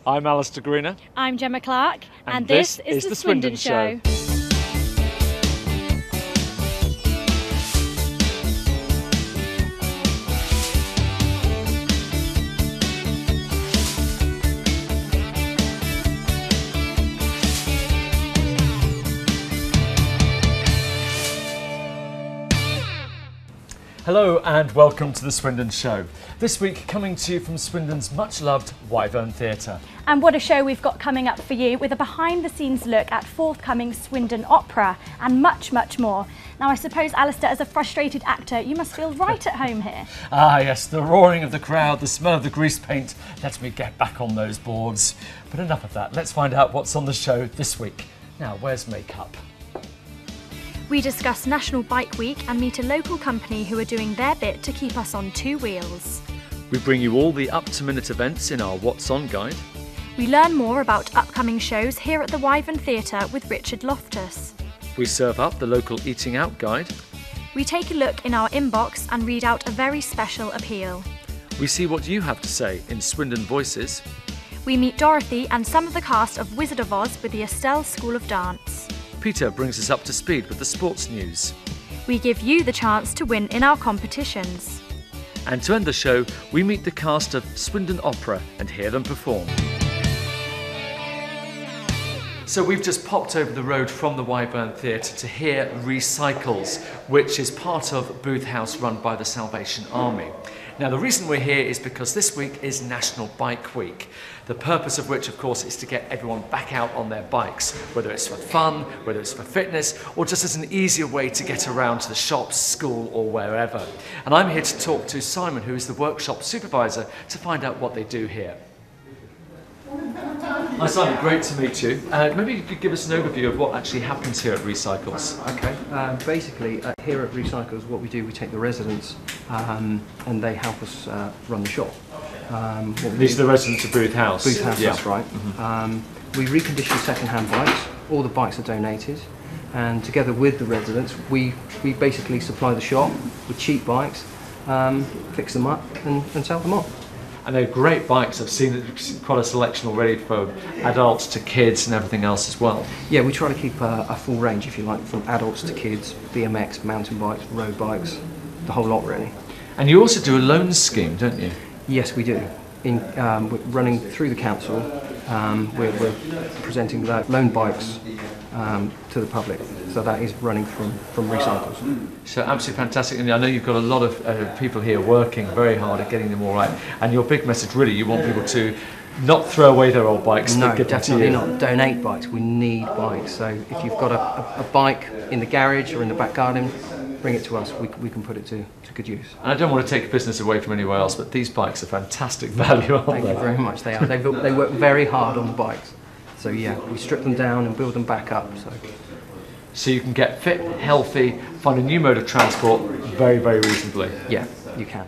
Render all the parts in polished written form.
I'm Alistair Greener. I'm Gemma Clark, and this is the Swindon Show. Hello and welcome to the Swindon Show. This week coming to you from Swindon's much loved Wyvern Theatre. And what a show we've got coming up for you, with a behind the scenes look at forthcoming Swindon Opera and much, much more. Now I suppose, Alistair, as a frustrated actor, you must feel right at home here. Ah yes, the roaring of the crowd, the smell of the grease paint lets me get back on those boards. But enough of that, let's find out what's on the show this week. Now, where's makeup? We discuss National Bike Week and meet a local company who are doing their bit to keep us on two wheels. We bring you all the up-to-minute events in our What's On guide. We learn more about upcoming shows here at the Wyvern Theatre with Richard Loftus. We serve up the local Eating Out guide. We take a look in our inbox and read out a very special appeal. We see what you have to say in Swindon Voices. We meet Dorothy and some of the cast of Wizard of Oz with the Estelle School of Dance. Peter brings us up to speed with the sports news. We give you the chance to win in our competitions. And to end the show, we meet the cast of Swindon Opera and hear them perform. So we've just popped over the road from the Wyvern Theatre to hear Recycles, which is part of Booth House run by the Salvation Army. Now the reason we're here is because this week is National Bike Week, the purpose of which of course is to get everyone back out on their bikes, whether it's for fun, whether it's for fitness, or just as an easier way to get around to the shops, school or wherever. And I'm here to talk to Simon, who is the workshop supervisor, to find out what they do here. Hi Simon, great to meet you. Maybe you could give us an overview of what actually happens here at Recycles. Okay, basically here at Recycles what we do, we take the residents and they help us run the shop. These are the residents of Booth House? Booth House, yeah. That's right. Mm-hmm. We recondition second-hand bikes, all the bikes are donated, and together with the residents we basically supply the shop with cheap bikes, fix them up and sell them on. And they're great bikes. I've seen quite a selection already for adults to kids and everything else as well. Yeah, we try to keep a full range, if you like, from adults to kids, BMX, mountain bikes, road bikes, the whole lot really. And you also do a loan scheme, don't you? Yes, we do. We're running through the council, we're presenting the loan bikes to the public. So that is running from Recycles. So absolutely fantastic. And I know you've got a lot of people here working very hard at getting them all right. And your big message really, you want people to not throw away their old bikes. No, but get definitely not. Donate bikes. We need bikes. So if you've got a bike in the garage or in the back garden, bring it to us. We can put it to good use. And I don't want to take business away from anywhere else, but these bikes are fantastic value, aren't they? Thank you very much. They are. They work very hard on the bikes. So yeah, we strip them down and build them back up. So you can get fit, healthy, find a new mode of transport very, very reasonably. Yeah, you can.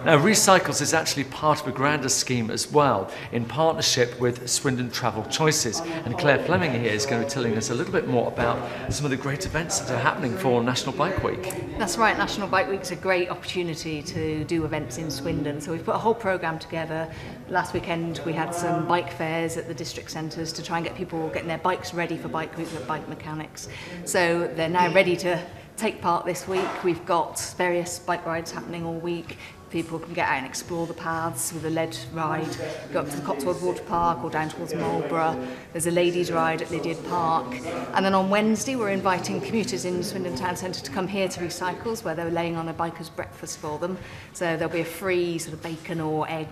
Now Recycles is actually part of a grander scheme as well, in partnership with Swindon Travel Choices. And Claire Fleming here is going to be telling us a little bit more about some of the great events that are happening for National Bike Week. That's right, National Bike Week is a great opportunity to do events in Swindon. So we've put a whole programme together. Last weekend we had some bike fairs at the district centres to try and get people getting their bikes ready for Bike Week with bike mechanics. So they're now ready to take part this week. We've got various bike rides happening all week. People can get out and explore the paths with a lead ride, go up to the Cotswold Water Park or down towards Marlborough. There's a ladies' ride at Lydiard Park. And then on Wednesday, we're inviting commuters in Swindon Town Centre to come here to Recycles, where they're laying on a biker's breakfast for them. So there'll be a free sort of bacon or egg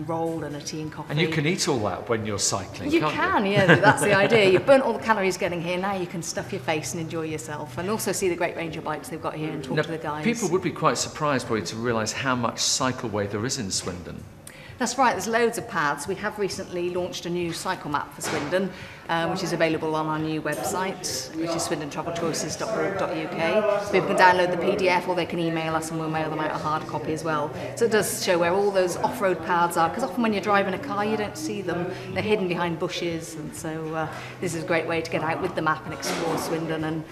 roll and a tea and coffee. And you can eat all that when you're cycling, you can't you? can, yeah, that's the idea. You've burnt all the calories getting here, now you can stuff your face and enjoy yourself. And also see the great range of bikes they've got here and talk to the guys. People would be quite surprised probably to realise how much cycleway there is in Swindon. That's right, there's loads of paths. We have recently launched a new cycle map for Swindon, which is available on our new website, which is swindontravelchoices.org.uk. So people can download the PDF or they can email us and we'll mail them out a hard copy as well. So it does show where all those off-road paths are, because often when you're driving a car you don't see them. They're hidden behind bushes, and so this is a great way to get out with the map and explore Swindon and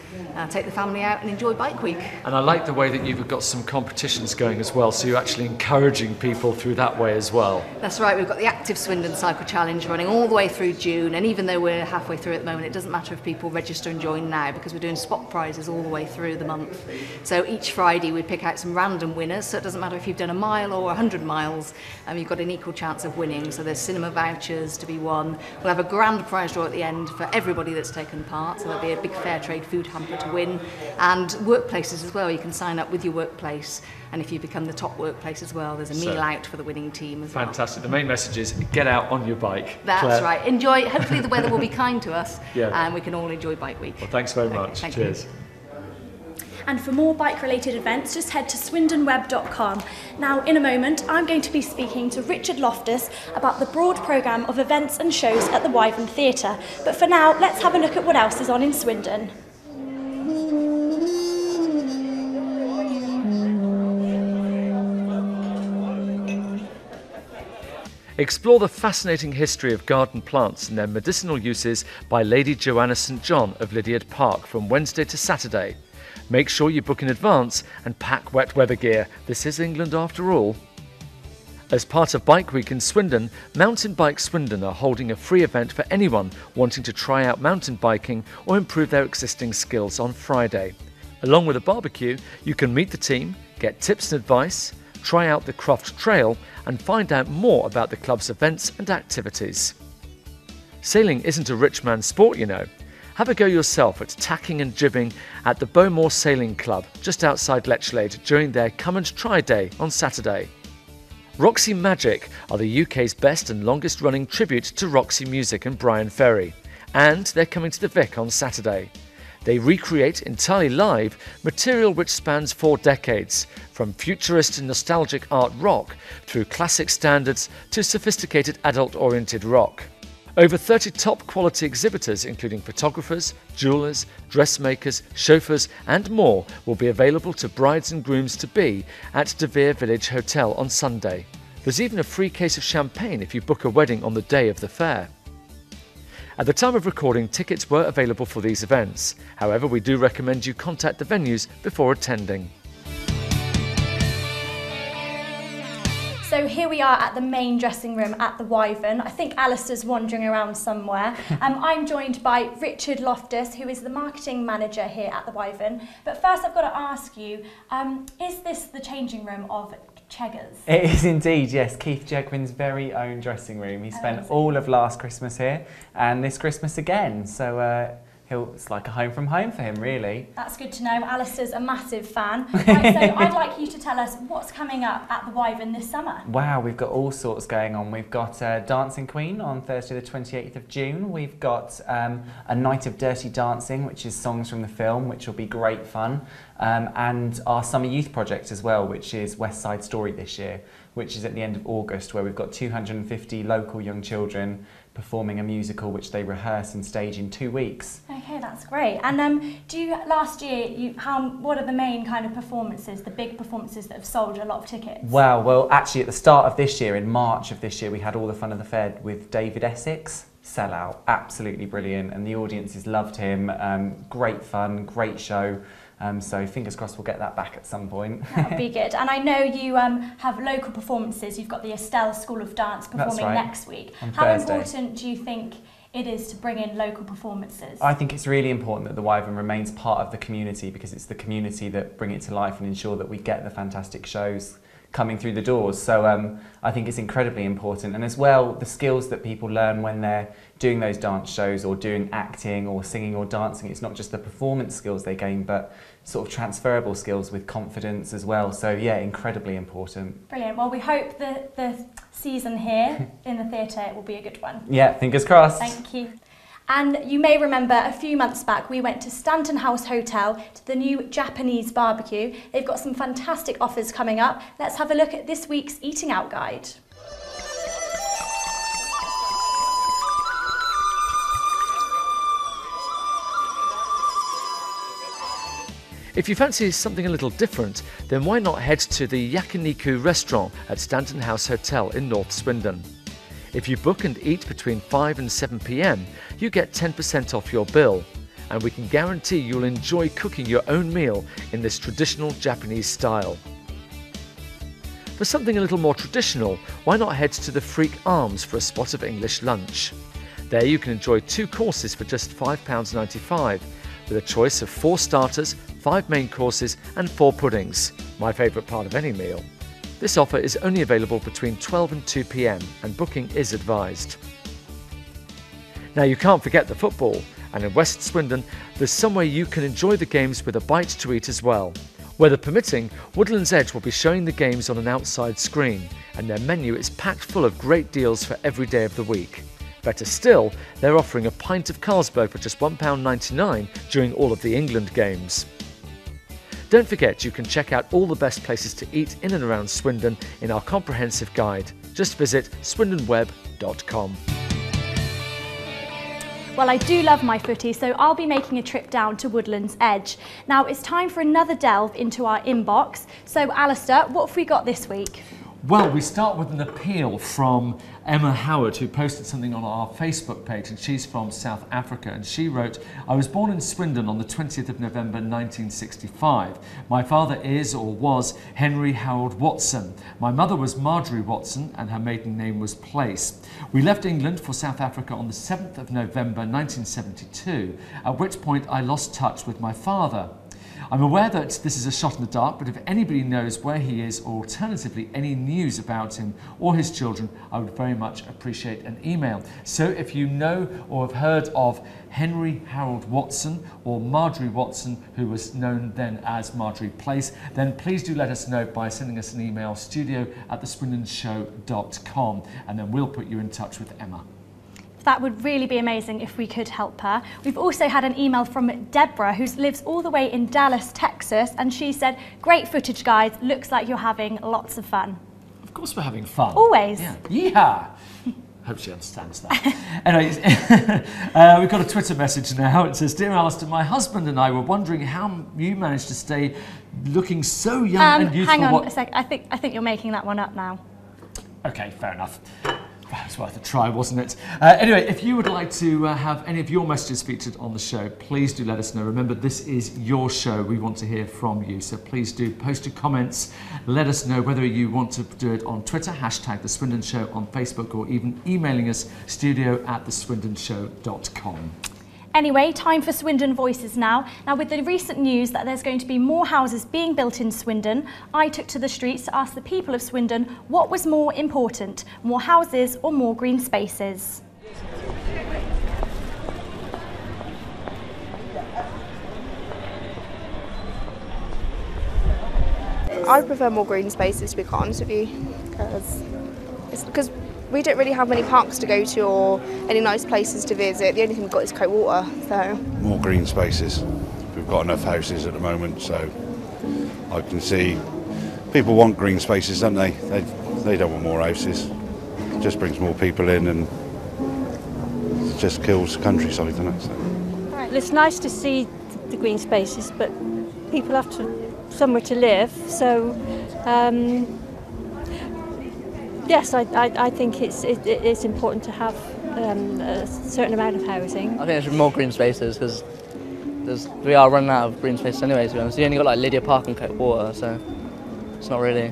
take the family out and enjoy Bike Week. And I like the way that you've got some competitions going as well, so you're actually encouraging people through that way as well. Estelle. That's right, we've got the Active Swindon Cycle Challenge running all the way through June, and even though we're halfway through at the moment, it doesn't matter if people register and join now because we're doing spot prizes all the way through the month. So each Friday we pick out some random winners, so it doesn't matter if you've done a mile or 100 miles, you've got an equal chance of winning. So there's cinema vouchers to be won. We'll have a grand prize draw at the end for everybody that's taken part, so there'll be a big fair trade food hamper to win, and workplaces as well. You can sign up with your workplace, and if you become the top workplace as well, there's a meal out for the winning team as well. Fantastic. The main message is get out on your bike. That's Claire. right. Enjoy. Hopefully the weather will be kind to us, Yeah. and we can all enjoy Bike Week. Well, thanks very much. Thank Cheers. you. And for more bike-related events, just head to swindonweb.com. Now, in a moment, I'm going to be speaking to Richard Loftus about the broad programme of events and shows at the Wyvern Theatre. But for now, let's have a look at what else is on in Swindon. Explore the fascinating history of garden plants and their medicinal uses by Lady Joanna St John of Lydiard Park from Wednesday to Saturday. Make sure you book in advance and pack wet weather gear. This is England after all. As part of Bike Week in Swindon, Mountain Bike Swindon are holding a free event for anyone wanting to try out mountain biking or improve their existing skills on Friday. Along with a barbecue, you can meet the team, get tips and advice, try out the Croft Trail and find out more about the club's events and activities. Sailing isn't a rich man's sport, you know. Have a go yourself at tacking and jibbing at the Bowmore Sailing Club just outside Lechlade during their Come and Try Day on Saturday. Roxy Magic are the UK's best and longest running tribute to Roxy Music and Brian Ferry, and they're coming to the Vic on Saturday. They recreate entirely live material which spans 4 decades, from futurist and nostalgic art rock through classic standards to sophisticated adult-oriented rock. Over 30 top quality exhibitors including photographers, jewellers, dressmakers, chauffeurs and more will be available to brides and grooms-to-be at De Vere Village Hotel on Sunday. There's even a free case of champagne if you book a wedding on the day of the fair. At the time of recording, tickets were available for these events. However, we do recommend you contact the venues before attending. So here we are at the main dressing room at the Wyvern. I think Alistair's wandering around somewhere. I'm joined by Richard Loftus, who is the marketing manager here at the Wyvern. But first I've got to ask you, is this the changing room of Cheggers? It is indeed, yes. Keith Jegwin's very own dressing room. He spent all of last Christmas here and this Christmas again. So it's like a home from home for him, really. That's good to know. Alistair's a massive fan. Right, so I'd like you to tell us what's coming up at the Wyvern this summer. Wow, we've got all sorts going on. We've got Dancing Queen on Thursday the 28th of June. We've got a night of Dirty Dancing, which is songs from the film, which will be great fun. And our Summer Youth Project as well, which is West Side Story this year, which is at the end of August, where we've got 250 local young children performing a musical which they rehearse and stage in 2 weeks. Okay, that's great. And last year, what are the main kind of performances, the big performances that have sold a lot of tickets? Wow, well actually at the start of this year, in March of this year, we had All the Fun of the Fair with David Essex. Sellout, absolutely brilliant, and the audiences loved him. Great fun, great show. So fingers crossed we'll get that back at some point. That'd be good. And I know you have local performances. You've got the Estelle School of Dance performing next week. On How Thursday. important do you think it is to bring in local performances? I think it's really important that the Wyvern remains part of the community, because it's the community that bring it to life and ensure that we get the fantastic shows coming through the doors. So I think it's incredibly important, and as well the skills that people learn when they're doing those dance shows or doing acting or singing or dancing. It's not just the performance skills they gain, but sort of transferable skills with confidence as well. So yeah, incredibly important. Brilliant. Well, we hope that the season here in the theatre will be a good one. Yeah, fingers crossed. Thank you. And you may remember a few months back we went to Stanton House Hotel to the new Japanese barbecue. They've got some fantastic offers coming up. Let's have a look at this week's Eating Out guide. If you fancy something a little different, then why not head to the Yakiniku restaurant at Stanton House Hotel in North Swindon. If you book and eat between 5 and 7 p.m, you get 10% off your bill, and we can guarantee you'll enjoy cooking your own meal in this traditional Japanese style. For something a little more traditional, why not head to the Freak Arms for a spot of English lunch? There you can enjoy 2 courses for just £5.95, with a choice of 4 starters, 5 main courses and 4 puddings, my favourite part of any meal. This offer is only available between 12 and 2 p.m, and booking is advised. Now you can't forget the football, and in West Swindon there's somewhere you can enjoy the games with a bite to eat as well. Weather permitting, Woodlands Edge will be showing the games on an outside screen, and their menu is packed full of great deals for every day of the week. Better still, they're offering a pint of Carlsberg for just £1.99 during all of the England games. Don't forget you can check out all the best places to eat in and around Swindon in our comprehensive guide. Just visit swindonweb.com. Well, I do love my footy, so I'll be making a trip down to Woodlands Edge. Now, it's time for another delve into our inbox. So, Alistair, what have we got this week? Well, we start with an appeal from Emma Howard, who posted something on our Facebook page, and she's from South Africa, and she wrote, "I was born in Swindon on the 20th of November 1965. My father is, or was, Henry Harold Watson. My mother was Marjorie Watson, and her maiden name was Place. We left England for South Africa on the 7th of November 1972, at which point I lost touch with my father. I'm aware that this is a shot in the dark, but if anybody knows where he is, or alternatively any news about him or his children, I would very much appreciate an email." So if you know or have heard of Henry Harold Watson or Marjorie Watson, who was known then as Marjorie Place, then please do let us know by sending us an email, studio@theswindonshow.com, and then we'll put you in touch with Emma. That would really be amazing if we could help her. We've also had an email from Deborah, who lives all the way in Dallas, Texas, and she said, "Great footage, guys. Looks like you're having lots of fun." Of course we're having fun. Always. Yeah. Yeehaw! Hope she understands that. Anyway, we've got a Twitter message now. It says, "Dear Alistair, my husband and I were wondering how you managed to stay looking so young and youthful." Hang on a sec. I think you're making that one up now. Okay, fair enough. It was worth a try, wasn't it? Anyway, if you would like to have any of your messages featured on the show, please do let us know. Remember, this is your show. We want to hear from you. So please do post your comments. Let us know whether you want to do it on Twitter, hashtag The Swindon Show, on Facebook, or even emailing us, studio@theswindonshow.com. Anyway, time for Swindon Voices now. Now, with the recent news that there's going to be more houses being built in Swindon, I took to the streets to ask the people of Swindon what was more important, more houses or more green spaces. I prefer more green spaces, to be quite honest with you, because we don't really have many parks to go to or any nice places to visit. The only thing we've got is cold water. So more green spaces. We've got enough houses at the moment, so I can see people want green spaces, don't they? They don't want more houses. It just brings more people in and it just kills the countryside, doesn't it? So. Well, it's nice to see the green spaces, but people have somewhere to live, so yes, I think it's important to have a certain amount of housing. I think there should be more green spaces because we are running out of green spaces anyway, to be honest. You only got like Lydia Park and Coat Water, so it's not really,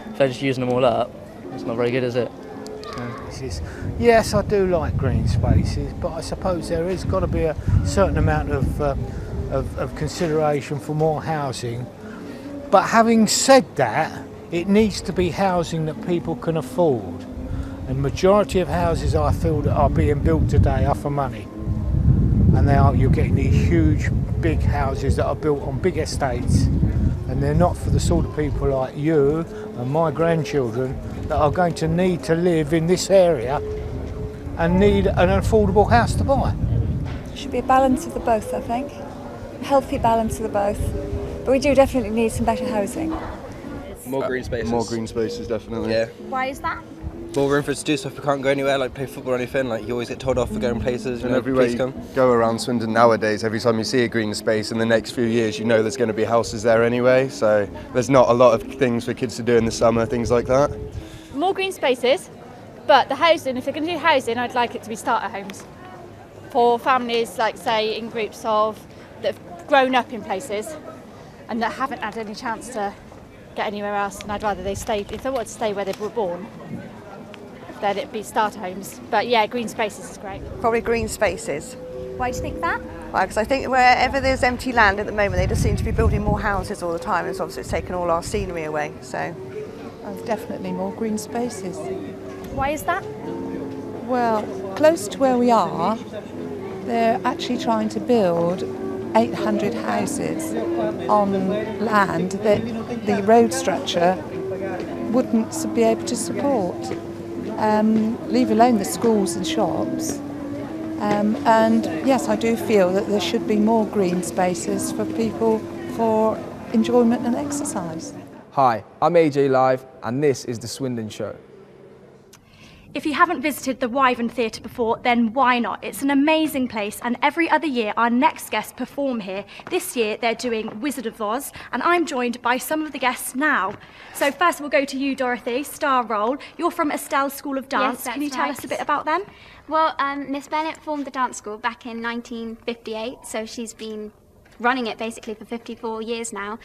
if they're just using them all up, it's not very good, is it? Yes, I do like green spaces, but I suppose there has got to be a certain amount of consideration for more housing. But having said that, it needs to be housing that people can afford. And majority of houses I feel that are being built today are for money. And you're getting these huge, big houses that are built on big estates, and they're not for the sort of people like you and my grandchildren that are going to need to live in this area and need an affordable house to buy. There should be a balance of the both, I think. A healthy balance of the both. But we do definitely need some better housing. More green spaces. More green spaces, definitely. Yeah. Why is that? More room for us to do stuff. We can't go anywhere, like play football or anything. Like you always get told off for going places. And everywhere you go around Swindon nowadays, every time you see a green space in the next few years, you know there's going to be houses there anyway. So there's not a lot of things for kids to do in the summer, things like that. More green spaces, but the housing, if they're going to do housing, I'd like it to be starter homes for families, like say in groups of that have grown up in places and that haven't had any chance to get anywhere else, and I'd rather they stay, if they wanted to stay where they were born, then it'd be starter homes. But yeah, green spaces is great. Probably green spaces. Why do you think that? Well, because I think wherever there's empty land at the moment, they just seem to be building more houses all the time, and obviously it's taken all our scenery away. So, definitely more green spaces. Why is that? Well, close to where we are, they're actually trying to build 800 houses on land that the road structure wouldn't be able to support, leave alone the schools and shops. And yes, I do feel that there should be more green spaces for people for enjoyment and exercise. Hi, I'm AJ Live, and this is the Swindon Show. If you haven't visited the Wyvern Theatre before, then why not? It's an amazing place, and every other year our next guests perform here. This year they're doing Wizard of Oz, and I'm joined by some of the guests now. So first we'll go to you, Dorothy, star role. You're from Estelle School of Dance. Yes, Can you tell us a bit about them? Well, Miss Bennett formed the dance school back in 1958, so she's been running it basically for 54 years now.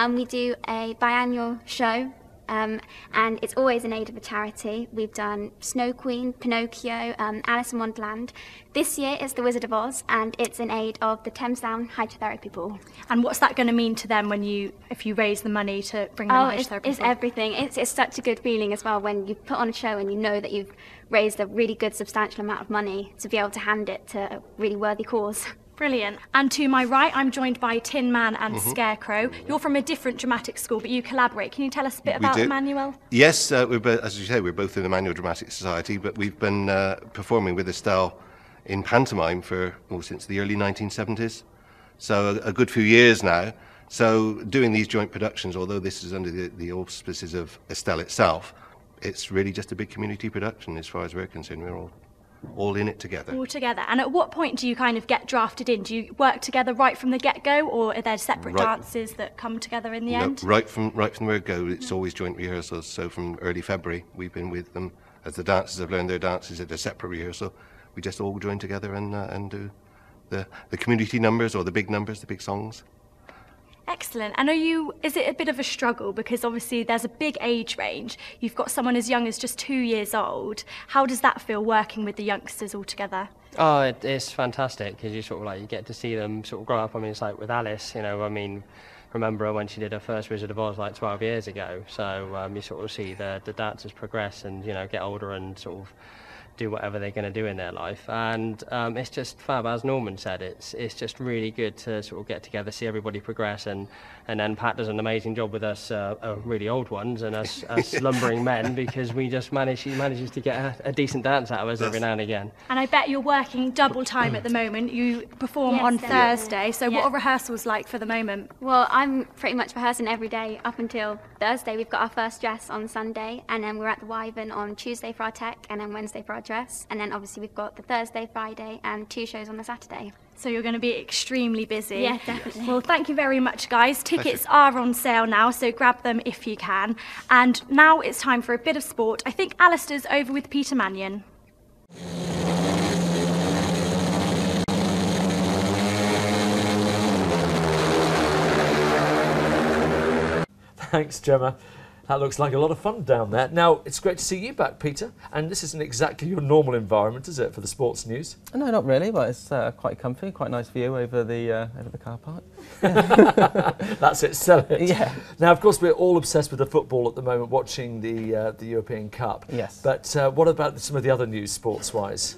We do a biannual show. And it's always in aid of a charity. We've done Snow Queen, Pinocchio, Alice in Wonderland. This year it's the Wizard of Oz, and it's in aid of the Thames Down Hydrotherapy Pool. And what's that going to mean to them when if you raise the money to bring them a hydrotherapy it's pool? everything. It's such a good feeling as well when you put on a show and you know that you've raised a really good substantial amount of money to be able to hand it to a really worthy cause. Brilliant. And to my right, I'm joined by Tin Man and Scarecrow. You're from a different dramatic school, but you collaborate. Can you tell us a bit about Emmanuel? Yes, as you say, we're both in the Manual Dramatic Society, but we've been performing with Estelle in pantomime since the early 1970s, so a good few years now. So doing these joint productions, although this is under the auspices of Estelle itself, it's really just a big community production as far as we're concerned. We're all in it together. All together. And at what point do you kind of get drafted in? Do you work together right from the get-go, or are there separate dances that come together in the end? Right from the word go, it's always joint rehearsals. So from early February, we've been with them as the dancers have learned their dances at a separate rehearsal. We just all join together and do the community numbers, or the big numbers, the big songs. Excellent. And is it a bit of a struggle, because obviously there's a big age range? You've got someone as young as just 2 years old. How does that feel, working with the youngsters all together? Oh, it's fantastic, because you get to see them sort of grow up. I mean, it's like with Alice, remember her when she did her first Wizard of Oz like 12 years ago. So you sort of see the dancers progress and get older and sort of do whatever they're going to do in their life, and it's just fab. As Norman said, it's just really good to sort of get together, see everybody progress, and then Pat does an amazing job with us really old ones and us lumbering men, because she manages to get a decent dance out of us every now and again. And I bet you're working double time at the moment. You perform on Thursday, so what are rehearsals like for the moment? Well, I'm pretty much rehearsing every day up until Thursday. We've got our first dress on Sunday, and then we're at the Wyvern on Tuesday for our tech, and then Wednesday for our dress, and then obviously we've got the Thursday, Friday, and 2 shows on the Saturday. So you're going to be extremely busy. Yeah, definitely. Well, thank you very much, guys. Tickets are on sale now, so grab them if you can. And now it's time for a bit of sport. I think Alistair's over with Peter Mannion. Thanks, Gemma. That looks like a lot of fun down there. Now, it's great to see you back, Peter. And this isn't exactly your normal environment, is it, for the sports news? No, not really, but it's quite comfy, quite nice view over the car park. That's it, sell it. Yeah. Now, of course, we're all obsessed with the football at the moment, watching the European Cup. Yes. But what about some of the other news, sports-wise?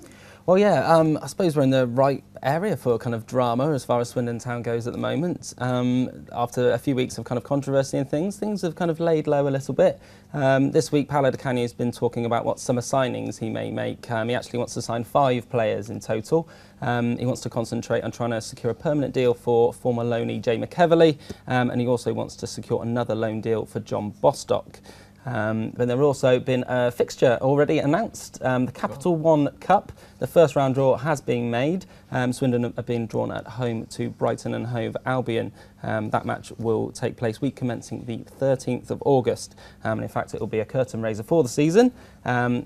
Well, yeah, I suppose we're in the right area for kind of drama as far as Swindon Town goes at the moment. After a few weeks of kind of controversy and things have kind of laid low a little bit. This week, Paolo Di Canio's been talking about what summer signings he may make. He actually wants to sign 5 players in total. He wants to concentrate on trying to secure a permanent deal for former loanee Jay McEverley, and he also wants to secure another loan deal for John Bostock. But there also been a fixture already announced, the Capital One Cup. The first round draw has been made. Swindon have been drawn at home to Brighton and Hove Albion. That match will take place week commencing the 13th of August. And in fact, it will be a curtain raiser for the season,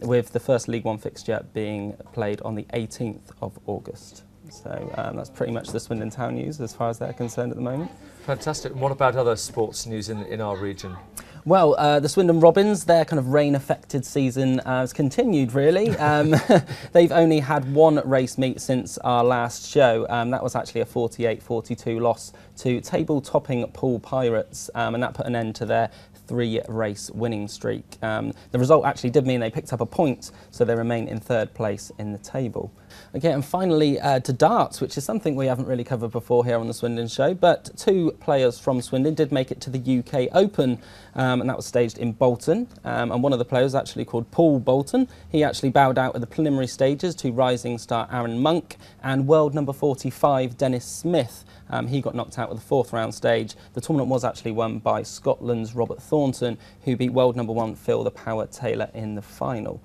with the first League One fixture being played on the 18th of August. So that's pretty much the Swindon Town news as far as they're concerned at the moment. Fantastic. And what about other sports news in our region? Well, the Swindon Robins, their kind of rain-affected season has continued, really. They've only had one race meet since our last show. That was actually a 48-42 loss to table-topping Poole Pirates, and that put an end to their 3-race winning streak. The result actually did mean they picked up a point, so they remain in 3rd place in the table. Okay, and finally to darts, which is something we haven't really covered before here on the Swindon Show, but 2 players from Swindon did make it to the UK Open, and that was staged in Bolton, and one of the players actually called Paul Bolton. He actually bowed out at the preliminary stages to rising star Aaron Monk and world number 45 Dennis Smith. He got knocked out with the 4th round stage. The tournament was actually won by Scotland's Robert Thornton, who beat world number 1 Phil the Power Taylor in the final.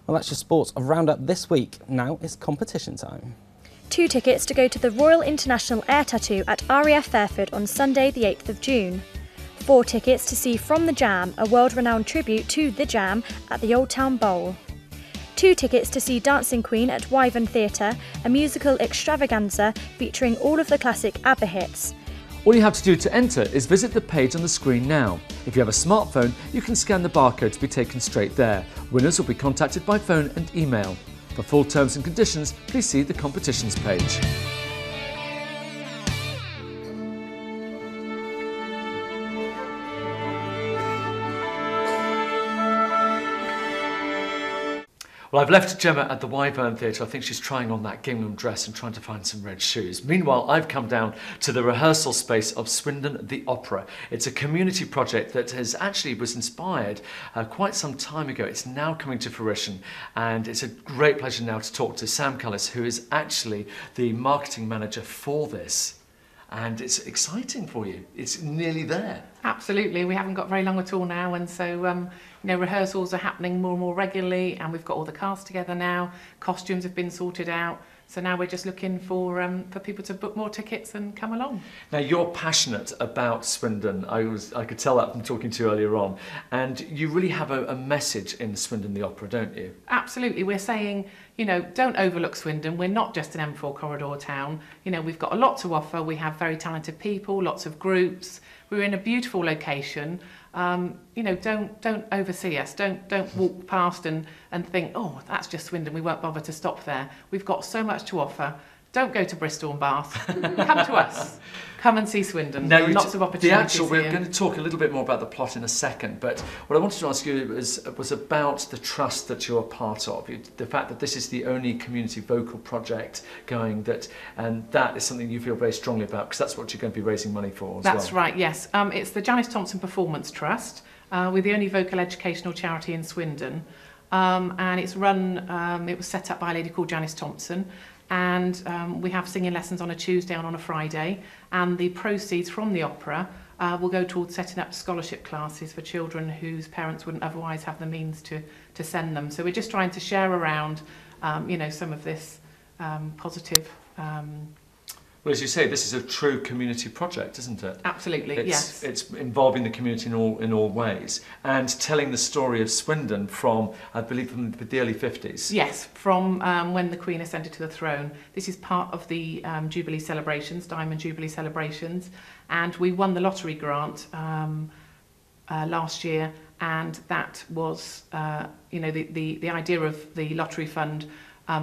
Well, that's your sports roundup this week. Now it's competition time. 2 tickets to go to the Royal International Air Tattoo at RAF Fairford on Sunday the 8th of June. 4 tickets to see From the Jam, a world-renowned tribute to The Jam at the Old Town Bowl. 2 tickets to see Dancing Queen at Wyvern Theatre, a musical extravaganza featuring all of the classic ABBA hits. All you have to do to enter is visit the page on the screen now. If you have a smartphone, you can scan the barcode to be taken straight there. Winners will be contacted by phone and email. For full terms and conditions, please see the competitions page. Well, I've left Gemma at the Wyvern Theatre. I think she's trying on that gingham dress and trying to find some red shoes. Meanwhile, I've come down to the rehearsal space of Swindon The Opera. It's a community project that was inspired quite some time ago. It's now coming to fruition, and it's a great pleasure now to talk to Sam Cullis, who is actually the marketing manager for this. And it's exciting for you. It's nearly there. Absolutely. We haven't got very long at all now, and so rehearsals are happening more and more regularly, and we've got all the cast together now. Costumes have been sorted out, so now we're just looking for people to book more tickets and come along. Now, you're passionate about Swindon. I could tell that from talking to you earlier on, and you really have a message in Swindon the Opera, don't you? Absolutely. We're saying, don't overlook Swindon. We're not just an M4 corridor town. We've got a lot to offer. We have very talented people, lots of groups. We're in a beautiful location. Don't oversee us. Don't walk past and think, oh, that's just Swindon. We won't bother to stop there. We've got so much to offer. Don't go to Bristol and Bath. Come to us. Come and see Swindon. Now, lots of opportunities. We're going to talk a little bit more about the plot in a second, but what I wanted to ask you was about the trust that you're a part of. The fact that this is the only community vocal project going, and that is something you feel very strongly about, because that's what you're going to be raising money for as well. That's right, yes. It's the Janice Thompson Performance Trust. We're the only vocal educational charity in Swindon, and it's run. It was set up by a lady called Janice Thompson. And we have singing lessons on a Tuesday and on a Friday, and the proceeds from the opera will go towards setting up scholarship classes for children whose parents wouldn't otherwise have the means to send them. So we're just trying to share around, some of this positive. Well, as you say, this is a true community project, isn't it? Absolutely, yes. It's involving the community in all ways, and telling the story of Swindon from, I believe, from the early 50s. Yes, from when the Queen ascended to the throne. This is part of the Jubilee celebrations, Diamond Jubilee celebrations, and we won the lottery grant last year, and that was, the idea of the lottery fund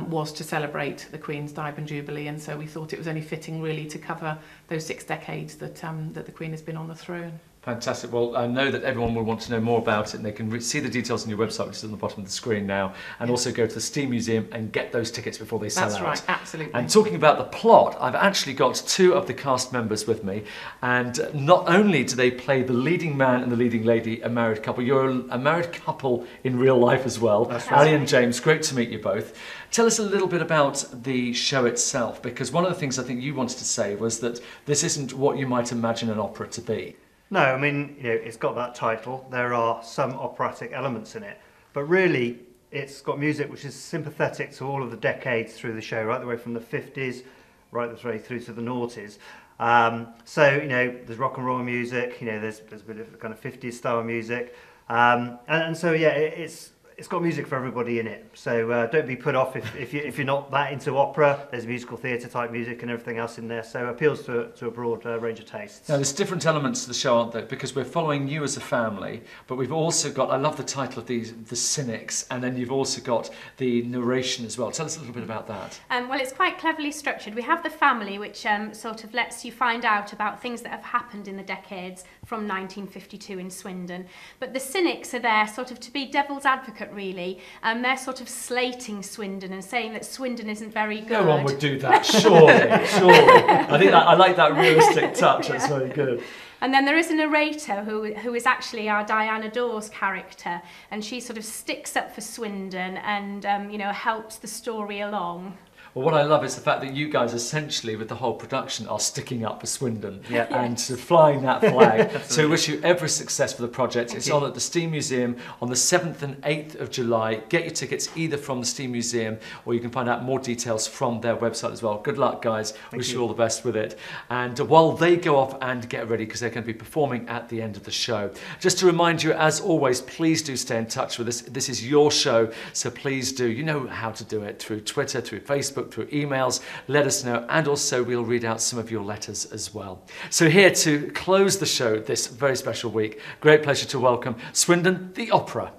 was to celebrate the Queen's Diamond Jubilee, and so we thought it was only fitting really to cover those 6 decades that the Queen has been on the throne. Fantastic. Well, I know that everyone will want to know more about it, and they can see the details on your website, which is on the bottom of the screen now, and also go to the Steam Museum and get those tickets before they sell out. That's right, absolutely. And talking about the plot, I've actually got 2 of the cast members with me, and not only do they play the leading man and the leading lady, a married couple, you're a married couple in real life as well. That's right. Ali and James, great to meet you both. Tell us a little bit about the show itself, because one of the things I think you wanted to say was that this isn't what you might imagine an opera to be. No, I mean, it's got that title. There are some operatic elements in it, but really it's got music which is sympathetic to all of the decades through the show, right the way from the 50s, right the way through to the noughties. There's rock and roll music, there's a bit of kind of 50s style music, and so yeah, it's it's got music for everybody in it, so don't be put off if you're not that into opera. There's musical theatre type music and everything else in there, so it appeals to a broad range of tastes. Now there's different elements to the show, aren't there? Because we're following you as a family, but we've also got, I love the title of the cynics, and then you've also got the narration as well. Tell us a little bit about that. Well, it's quite cleverly structured. We have the family, which sort of lets you find out about things that have happened in the decades from 1952 in Swindon. But the cynics are there sort of to be devil's advocate, really. They're sort of slating Swindon and saying that Swindon isn't very good. No one would do that, surely, surely. I like that realistic touch, that's very good. And then there is a narrator who is actually our Diana Dawes character, and she sort of sticks up for Swindon and you know, helps the story along. Well, what I love is the fact that you guys essentially, with the whole production, are sticking up for Swindon and sort of flying that flag. So we wish you every success for the project. It's on at the Steam Museum on the 7th and 8th of July. Get your tickets either from the Steam Museum, or you can find out more details from their website as well. Good luck, guys. Wish you all the best with it. And while they go off and get ready, because they're going to be performing at the end of the show. Just to remind you, as always, please do stay in touch with us. This is your show, so please do. You know how to do it, through Twitter, through Facebook, through emails. Let us know, and also we'll read out some of your letters as well. So here to close the show this very special week, great pleasure to welcome Swindon The Opera.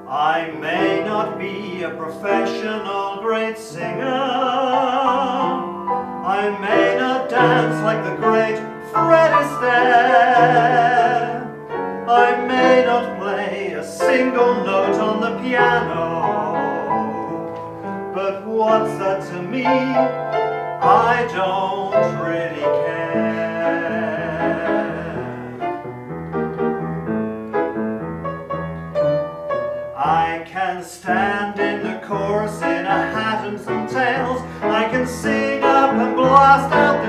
I may not be a professional great singer, I may not dance like the great Fred Astaire, I may not play a single note on the piano, but what's that to me? I don't really care. I can stand in the chorus in a hat and some tails, I can sing up and blast out